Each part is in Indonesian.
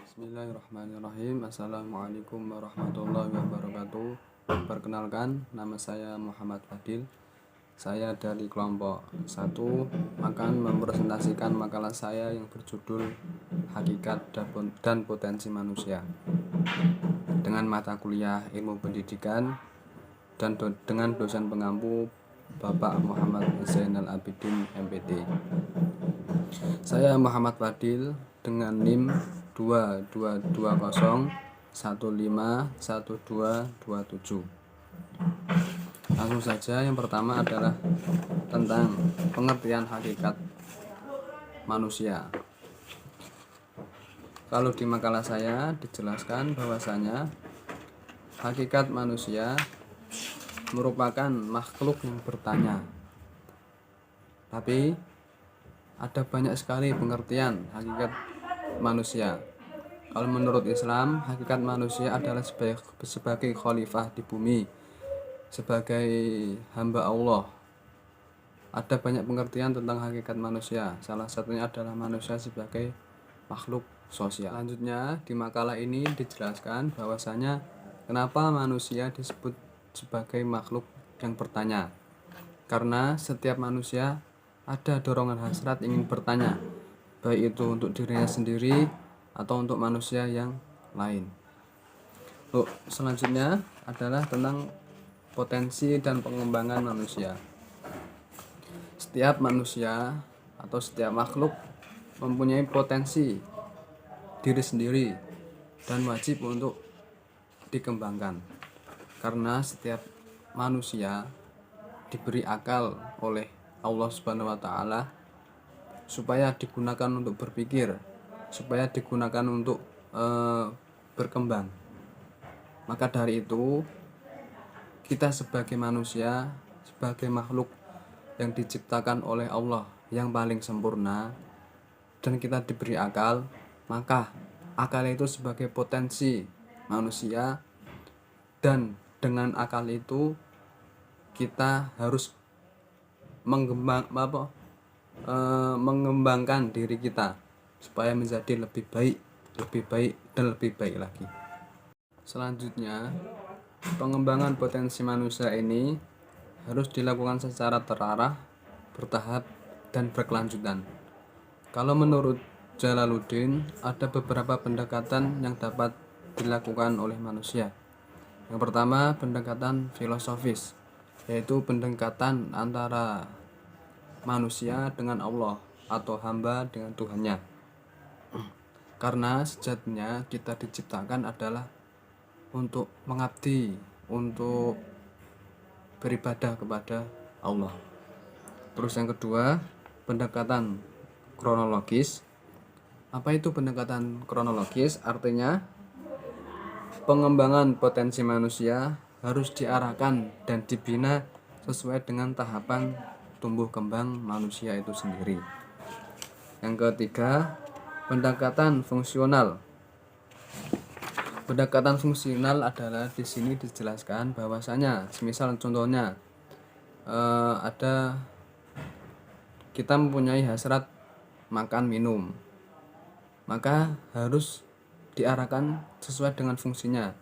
Bismillahirrahmanirrahim. Assalamualaikum warahmatullahi wabarakatuh. Perkenalkan, nama saya Muhammad Fadil. Saya dari kelompok 1 akan mempresentasikan makalah saya yang berjudul Hakikat dan Potensi Manusia dengan mata kuliah Ilmu Pendidikan dan dengan dosen pengampu Bapak Muhammad Zainal Abidin MPT. Saya Muhammad Fadil dengan NIM 2220151227. Langsung saja, yang pertama adalah tentang pengertian hakikat manusia. Kalau di makalah saya dijelaskan bahwasanya hakikat manusia merupakan makhluk yang bertanya. Tapi ada banyak sekali pengertian hakikat manusia. Kalau menurut Islam, hakikat manusia adalah sebagai khalifah di bumi, sebagai hamba Allah. Ada banyak pengertian tentang hakikat manusia. Salah satunya adalah manusia sebagai makhluk sosial. Selanjutnya, di makalah ini dijelaskan bahwasanya kenapa manusia disebut sebagai makhluk yang bertanya. Karena setiap manusia ada dorongan hasrat ingin bertanya, baik itu untuk dirinya sendiri atau untuk manusia yang lain. Selanjutnya adalah tentang potensi dan pengembangan manusia. Setiap manusia atau setiap makhluk mempunyai potensi diri sendiri dan wajib untuk dikembangkan. Karena setiap manusia diberi akal oleh Allah Subhanahu wa taala supaya digunakan untuk berpikir, supaya digunakan untuk berkembang. Maka dari itu, kita sebagai manusia, sebagai makhluk yang diciptakan oleh Allah yang paling sempurna, dan kita diberi akal, maka akal itu sebagai potensi manusia, dan dengan akal itu kita harus mengembangkan diri kita supaya menjadi lebih baik dan lebih baik lagi. Selanjutnya, pengembangan potensi manusia ini harus dilakukan secara terarah, bertahap, dan berkelanjutan. Kalau menurut Jalaluddin, ada beberapa pendekatan yang dapat dilakukan oleh manusia. Yang pertama, pendekatan filosofis, yaitu pendekatan antara manusia dengan Allah atau hamba dengan Tuhannya. Karena sejatinya kita diciptakan adalah untuk mengabdi, untuk beribadah kepada Allah. Terus yang kedua, pendekatan kronologis. Apa itu pendekatan kronologis? Artinya pengembangan potensi manusia harus diarahkan dan dibina sesuai dengan tahapan tumbuh kembang manusia itu sendiri. Yang ketiga, pendekatan fungsional. Pendekatan fungsional adalah di sini dijelaskan bahwasanya, semisal contohnya ada kita mempunyai hasrat makan minum, maka harus diarahkan sesuai dengan fungsinya,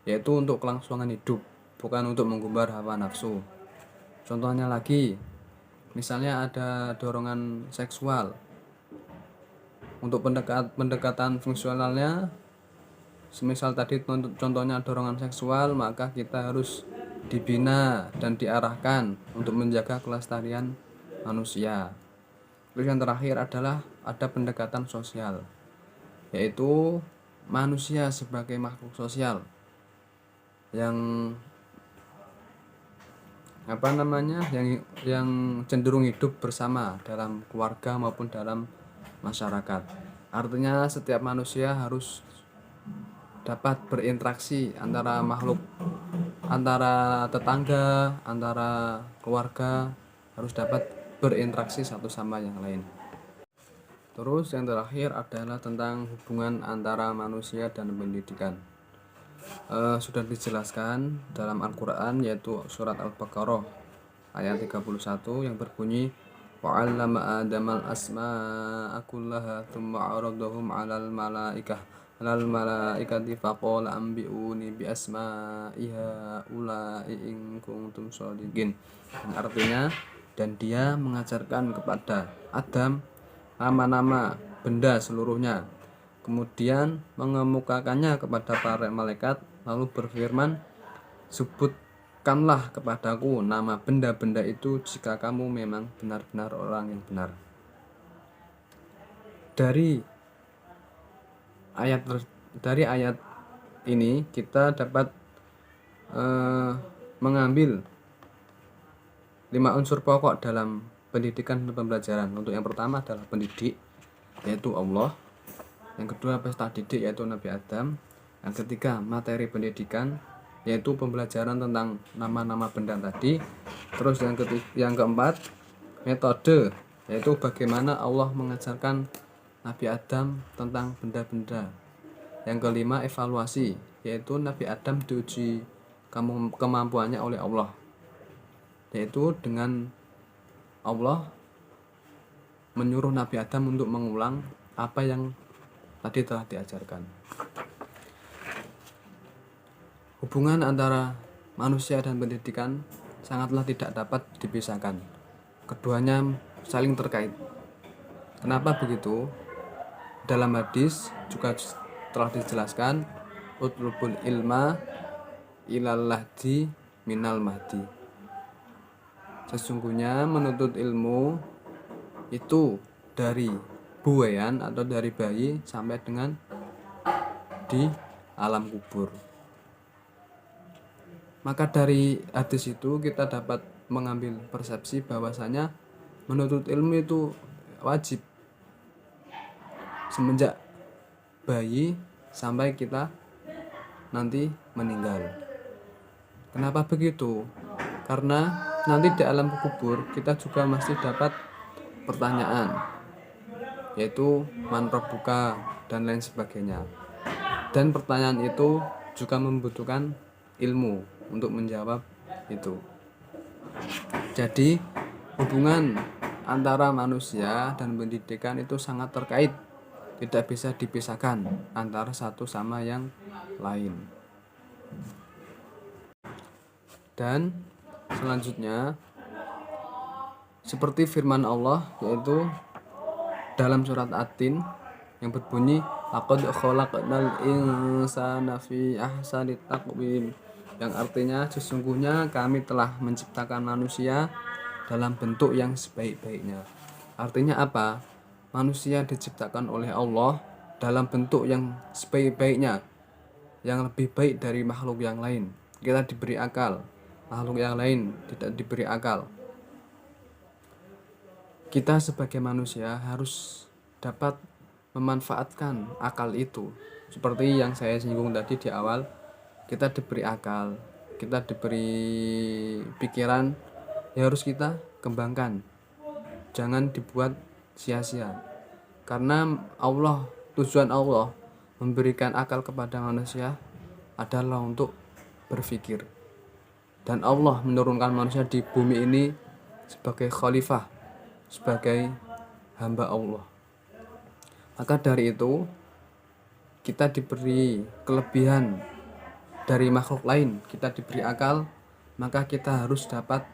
yaitu untuk kelangsungan hidup, bukan untuk menggumbar hawa nafsu. Contohnya lagi, misalnya ada dorongan seksual. Untuk pendekatan fungsionalnya, semisal tadi contohnya dorongan seksual, maka kita harus dibina dan diarahkan untuk menjaga kelestarian manusia. Terus yang terakhir adalah ada pendekatan sosial, yaitu manusia sebagai makhluk sosial yang yang cenderung hidup bersama dalam keluarga maupun dalam masyarakat. Artinya setiap manusia harus dapat berinteraksi antara makhluk, antara tetangga, antara keluarga, harus dapat berinteraksi satu sama yang lain. Terus yang terakhir adalah tentang hubungan antara manusia dan pendidikan. Sudah dijelaskan dalam Al-Quran, yaitu surat Al-Baqarah ayat 31 yang berbunyi wa'allama adamal asma'a kullaha thumma 'aradahum 'alal malaikah alal malaikati faqala ambiuni bi asma'iha ulai in kuntum shodiqin. Yang artinya, dan dia mengajarkan kepada Adam nama-nama benda seluruhnya, kemudian mengemukakannya kepada para malaikat, lalu berfirman, sebutkanlah kepadaku nama benda-benda itu jika kamu memang benar-benar orang yang benar. Dari ayat ini kita dapat mengambil 5 unsur pokok dalam pendidikan dan pembelajaran. Untuk yang pertama adalah pendidik, yaitu Allah. Yang kedua peserta didik, yaitu Nabi Adam. Yang ketiga materi pendidikan, yaitu pembelajaran tentang nama-nama benda tadi. Terus yang keempat metode, yaitu bagaimana Allah mengajarkan Nabi Adam tentang benda-benda. Yang kelima evaluasi, yaitu Nabi Adam diuji kemampuannya oleh Allah, yaitu dengan Allah menyuruh Nabi Adam untuk mengulang apa yang tadi telah diajarkan. Hubungan antara manusia dan pendidikan sangatlah tidak dapat dipisahkan. Keduanya saling terkait. Kenapa begitu? Dalam hadis juga telah dijelaskan, utlubul ilma ilal lahdi minal mahdi. Sesungguhnya menuntut ilmu itu dari buayan atau dari bayi sampai dengan di alam kubur. Maka dari hadis itu kita dapat mengambil persepsi bahwasanya menuntut ilmu itu wajib semenjak bayi sampai kita nanti meninggal. Kenapa begitu? Karena nanti di alam kubur kita juga masih dapat pertanyaan, yaitu man rabbuka dan lain sebagainya. Dan pertanyaan itu juga membutuhkan ilmu untuk menjawab itu. Jadi hubungan antara manusia dan pendidikan itu sangat terkait, tidak bisa dipisahkan antara satu sama yang lain. Dan selanjutnya seperti firman Allah, yaitu dalam surat At-Tin yang berbunyi laqad khalaqnal insana fi ahsani taqwim, yang artinya sesungguhnya kami telah menciptakan manusia dalam bentuk yang sebaik-baiknya. Artinya apa? Manusia diciptakan oleh Allah dalam bentuk yang sebaik-baiknya, yang lebih baik dari makhluk yang lain. Kita diberi akal, makhluk yang lain tidak diberi akal. Kita sebagai manusia harus dapat memanfaatkan akal itu. Seperti yang saya singgung tadi di awal, kita diberi akal, kita diberi pikiran, ya harus kita kembangkan. Jangan dibuat sia-sia. Karena tujuan Allah memberikan akal kepada manusia adalah untuk berpikir. Dan Allah menurunkan manusia di bumi ini sebagai khalifah, sebagai hamba Allah. Maka dari itu kita diberi kelebihan dari makhluk lain, kita diberi akal, maka kita harus dapat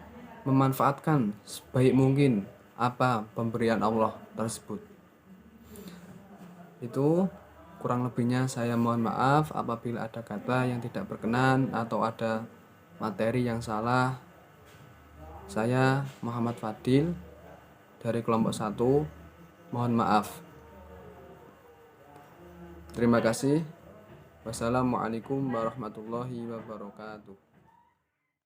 memanfaatkan sebaik mungkin apa pemberian Allah tersebut. Itu kurang lebihnya, saya mohon maaf apabila ada kata yang tidak berkenan atau ada materi yang salah. Saya Muhammad Fadil dari kelompok 1, mohon maaf. Terima kasih. Wassalamualaikum warahmatullahi wabarakatuh.